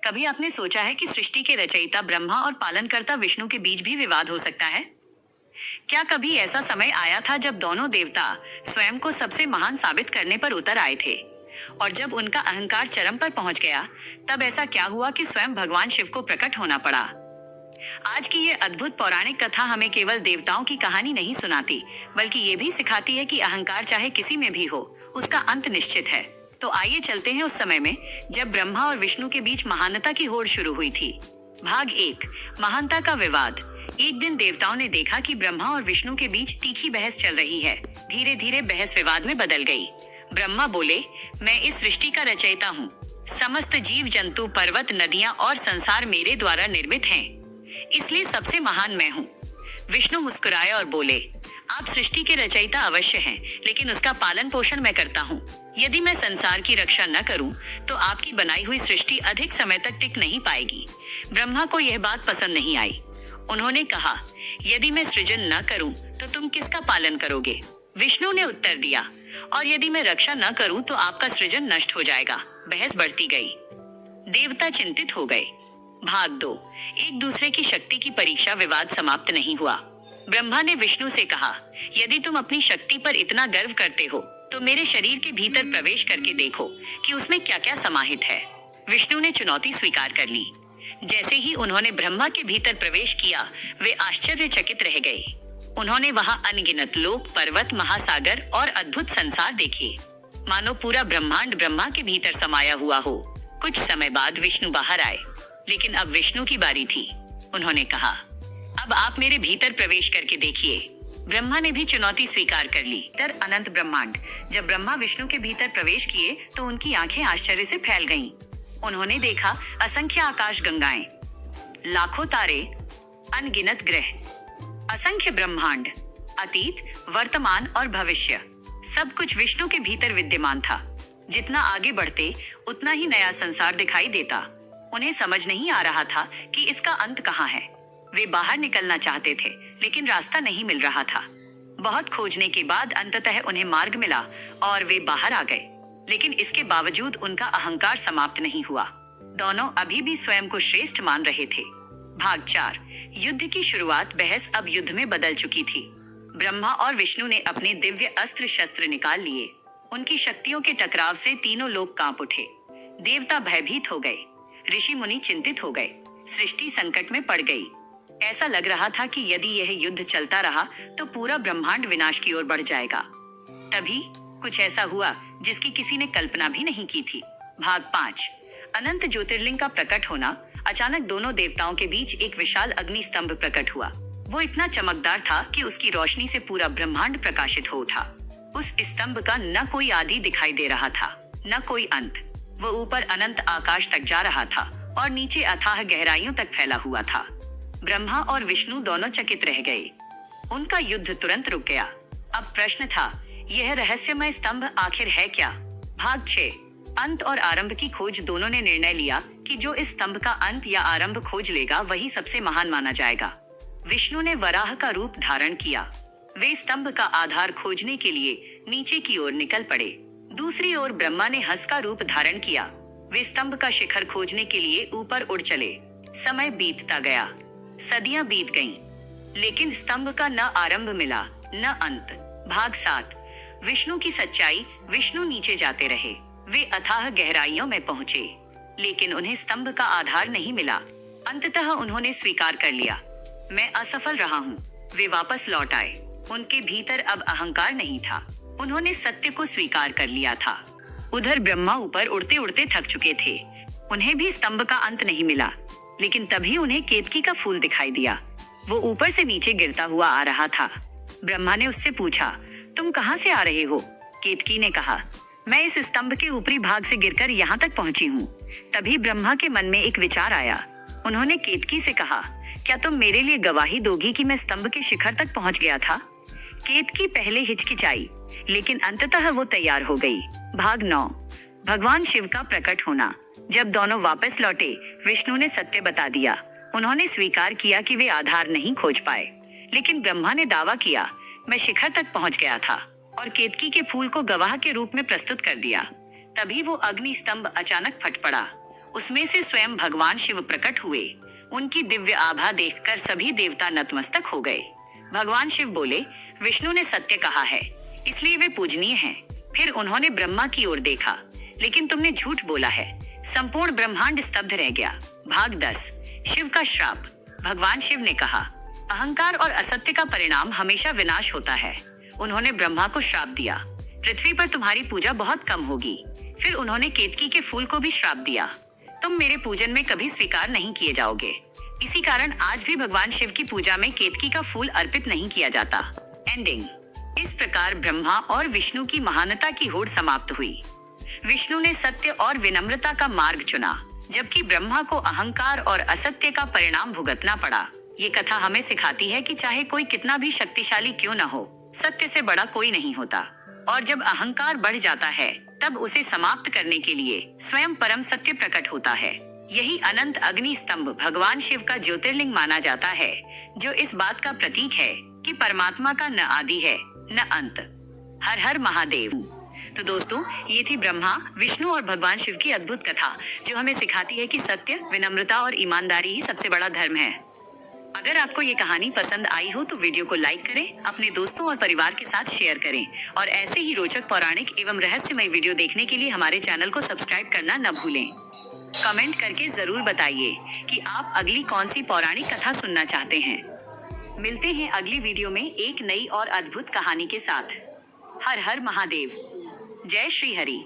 कभी आपने सोचा है कि सृष्टि के रचयिता ब्रह्मा और पालनकर्ता विष्णु के बीच भी विवाद हो सकता है? क्या कभी ऐसा समय आया था जब दोनों देवता स्वयं को सबसे महान साबित करने पर उतर आए थे, और जब उनका अहंकार चरम पर पहुंच गया, तब ऐसा क्या हुआ कि स्वयं भगवान शिव को प्रकट होना पड़ा? आज की ये अद्भुत पौराणिक कथा हमें केवल देवताओं की कहानी नहीं सुनाती, बल्कि ये भी सिखाती है कि अहंकार चाहे किसी में भी हो, उसका अंत निश्चित है। तो आइए चलते हैं उस समय में जब ब्रह्मा और विष्णु के बीच महानता की होड़ शुरू हुई थी। भाग 1, महानता का विवाद। एक दिन देवताओं ने देखा कि ब्रह्मा और विष्णु के बीच तीखी बहस चल रही है। धीरे धीरे बहस विवाद में बदल गई। ब्रह्मा बोले, मैं इस सृष्टि का रचयिता हूँ। समस्त जीव जंतु, पर्वत, नदियाँ और संसार मेरे द्वारा निर्मित हैं, इसलिए सबसे महान मैं हूँ। विष्णु मुस्कुराए और बोले, आप सृष्टि के रचयिता अवश्य हैं, लेकिन उसका पालन पोषण मैं करता हूँ। यदि मैं संसार की रक्षा न करूं, तो आपकी बनाई हुई सृष्टि अधिक समय तक टिक नहीं पाएगी। ब्रह्मा को यह बात पसंद नहीं आई। उन्होंने कहा, यदि मैं सृजन न करूं, तो तुम किसका पालन करोगे? विष्णु ने उत्तर दिया, और यदि मैं रक्षा न करूं, तो आपका सृजन नष्ट हो जाएगा। बहस बढ़ती गई। देवता चिंतित हो गए। भाग 2, एक दूसरे की शक्ति की परीक्षा। विवाद समाप्त नहीं हुआ। ब्रह्मा ने विष्णु से कहा, यदि तुम अपनी शक्ति पर इतना गर्व करते हो, तो मेरे शरीर के भीतर प्रवेश करके देखो कि उसमें क्या क्या समाहित है। विष्णु ने चुनौती स्वीकार कर ली। जैसे ही उन्होंने ब्रह्मा के भीतर प्रवेश किया, वे आश्चर्यचकित रह गए। उन्होंने वहां अनगिनत लोक, पर्वत, महासागर और अद्भुत संसार देखे, मानो पूरा ब्रह्मांड ब्रह्मा के भीतर समाया हुआ हो। कुछ समय बाद विष्णु बाहर आए, लेकिन अब विष्णु की बारी थी। उन्होंने कहा, अब आप मेरे भीतर प्रवेश करके देखिए। ब्रह्मा ने भी चुनौती स्वीकार कर ली। अनंत ब्रह्मांड। जब ब्रह्मा विष्णु के भीतर प्रवेश किए, तो उनकी आंखें आश्चर्य से फैल गईं। उन्होंने देखा असंख्य आकाश गंगाएं, लाखों तारे, अनगिनत ग्रह, असंख्य ब्रह्मांड, अतीत, वर्तमान और भविष्य। सब कुछ विष्णु के भीतर विद्यमान था। जितना आगे बढ़ते, उतना ही नया संसार दिखाई देता। उन्हें समझ नहीं आ रहा था कि इसका अंत कहाँ है। वे बाहर निकलना चाहते थे, लेकिन रास्ता नहीं मिल रहा था। बहुत खोजने के बाद अंततः उन्हें मार्ग मिला और वे बाहर आ गए। लेकिन इसके बावजूद उनका अहंकार समाप्त नहीं हुआ। दोनों अभी भी स्वयं को श्रेष्ठ मान रहे थे। भाग 4, युद्ध की शुरुआत। बहस अब युद्ध में बदल चुकी थी। ब्रह्मा और विष्णु ने अपने दिव्य अस्त्र शस्त्र निकाल लिए। उनकी शक्तियों के टकराव से तीनों लोग कांप उठे। देवता भयभीत हो गए, ऋषि मुनि चिंतित हो गए, सृष्टि संकट में पड़ गई। ऐसा लग रहा था कि यदि यह युद्ध चलता रहा, तो पूरा ब्रह्मांड विनाश की ओर बढ़ जाएगा। तभी कुछ ऐसा हुआ जिसकी किसी ने कल्पना भी नहीं की थी। भाग 5, अनंत ज्योतिर्लिंग का प्रकट होना। अचानक दोनों देवताओं के बीच एक विशाल अग्नि स्तंभ प्रकट हुआ। वो इतना चमकदार था कि उसकी रोशनी से पूरा ब्रह्मांड प्रकाशित हो उठा। उस स्तंभ का न कोई आदि दिखाई दे रहा था, न कोई अंत। वो ऊपर अनंत आकाश तक जा रहा था और नीचे अथाह गहराइयों तक फैला हुआ था। ब्रह्मा और विष्णु दोनों चकित रह गए। उनका युद्ध तुरंत रुक गया। अब प्रश्न था, यह रहस्यमय स्तंभ आखिर है क्या? भाग 6, अंत और आरंभ की खोज। दोनों ने निर्णय लिया कि जो इस स्तंभ का अंत या आरंभ खोज लेगा, वही सबसे महान माना जाएगा। विष्णु ने वराह का रूप धारण किया। वे स्तंभ का आधार खोजने के लिए नीचे की ओर निकल पड़े। दूसरी ओर ब्रह्मा ने हंस का रूप धारण किया। वे स्तंभ का शिखर खोजने के लिए ऊपर उड़ चले। समय बीतता गया, सदियां बीत गईं, लेकिन स्तंभ का न आरंभ मिला, न अंत। भाग 7, विष्णु की सच्चाई। विष्णु नीचे जाते रहे। वे अथाह गहराइयों में पहुंचे, लेकिन उन्हें स्तंभ का आधार नहीं मिला। अंततः उन्होंने स्वीकार कर लिया, मैं असफल रहा हूँ। वे वापस लौट आए। उनके भीतर अब अहंकार नहीं था। उन्होंने सत्य को स्वीकार कर लिया था। उधर ब्रह्मा ऊपर उड़ते उड़ते थक चुके थे। उन्हें भी स्तंभ का अंत नहीं मिला, लेकिन तभी उन्हें केतकी का फूल दिखाई दिया। वो ऊपर से नीचे गिरता हुआ आ रहा था। ब्रह्मा ने उससे पूछा, तुम कहाँ से आ रहे हो? केतकी ने कहा, मैं इस स्तंभ के ऊपरी भाग से गिरकर यहाँ तक पहुंची हूँ। तभी ब्रह्मा के मन में एक विचार आया। उन्होंने केतकी से कहा, क्या तुम मेरे लिए गवाही दोगी कि मैं स्तंभ के शिखर तक पहुंच गया था? केतकी पहले हिचकिचाई, लेकिन अंततः वो तैयार हो गई। भाग 9, भगवान शिव का प्रकट होना। जब दोनों वापस लौटे, विष्णु ने सत्य बता दिया। उन्होंने स्वीकार किया कि वे आधार नहीं खोज पाए, लेकिन ब्रह्मा ने दावा किया, मैं शिखर तक पहुंच गया था, और केतकी के फूल को गवाह के रूप में प्रस्तुत कर दिया। तभी वो अग्नि स्तंभ अचानक फट पड़ा। उसमें से स्वयं भगवान शिव प्रकट हुए। उनकी दिव्य आभा देखकर सभी देवता नतमस्तक हो गए। भगवान शिव बोले, विष्णु ने सत्य कहा है, इसलिए वे पूजनीय हैं। फिर उन्होंने ब्रह्मा की ओर देखा, लेकिन तुमने झूठ बोला है। संपूर्ण ब्रह्मांड स्तब्ध रह गया। भाग 10, शिव का श्राप। भगवान शिव ने कहा, अहंकार और असत्य का परिणाम हमेशा विनाश होता है। उन्होंने ब्रह्मा को श्राप दिया, पृथ्वी पर तुम्हारी पूजा बहुत कम होगी। फिर उन्होंने केतकी के फूल को भी श्राप दिया, तुम मेरे पूजन में कभी स्वीकार नहीं किए जाओगे। इसी कारण आज भी भगवान शिव की पूजा में केतकी का फूल अर्पित नहीं किया जाता। एंडिंग। इस प्रकार ब्रह्मा और विष्णु की महानता की होड़ समाप्त हुई। विष्णु ने सत्य और विनम्रता का मार्ग चुना, जबकि ब्रह्मा को अहंकार और असत्य का परिणाम भुगतना पड़ा। ये कथा हमें सिखाती है कि चाहे कोई कितना भी शक्तिशाली क्यों न हो, सत्य से बड़ा कोई नहीं होता। और जब अहंकार बढ़ जाता है, तब उसे समाप्त करने के लिए स्वयं परम सत्य प्रकट होता है। यही अनंत अग्नि स्तंभ भगवान शिव का ज्योतिर्लिंग माना जाता है, जो इस बात का प्रतीक है कि परमात्मा का न आदि है न अंत। हर हर महादेव। तो दोस्तों, ये थी ब्रह्मा, विष्णु और भगवान शिव की अद्भुत कथा, जो हमें सिखाती है कि सत्य, विनम्रता और ईमानदारी ही सबसे बड़ा धर्म है। अगर आपको ये कहानी पसंद आई हो तो वीडियो को लाइक करें, अपने दोस्तों और परिवार के साथ शेयर करें और ऐसे ही रोचक पौराणिक एवं रहस्यमय वीडियो देखने के लिए हमारे चैनल को सब्सक्राइब करना न भूलें। कमेंट करके जरूर बताइए कि आप अगली कौन सी पौराणिक कथा सुनना चाहते हैं। मिलते हैं अगली वीडियो में एक नई और अद्भुत कहानी के साथ। हर हर महादेव। जय श्री हरि।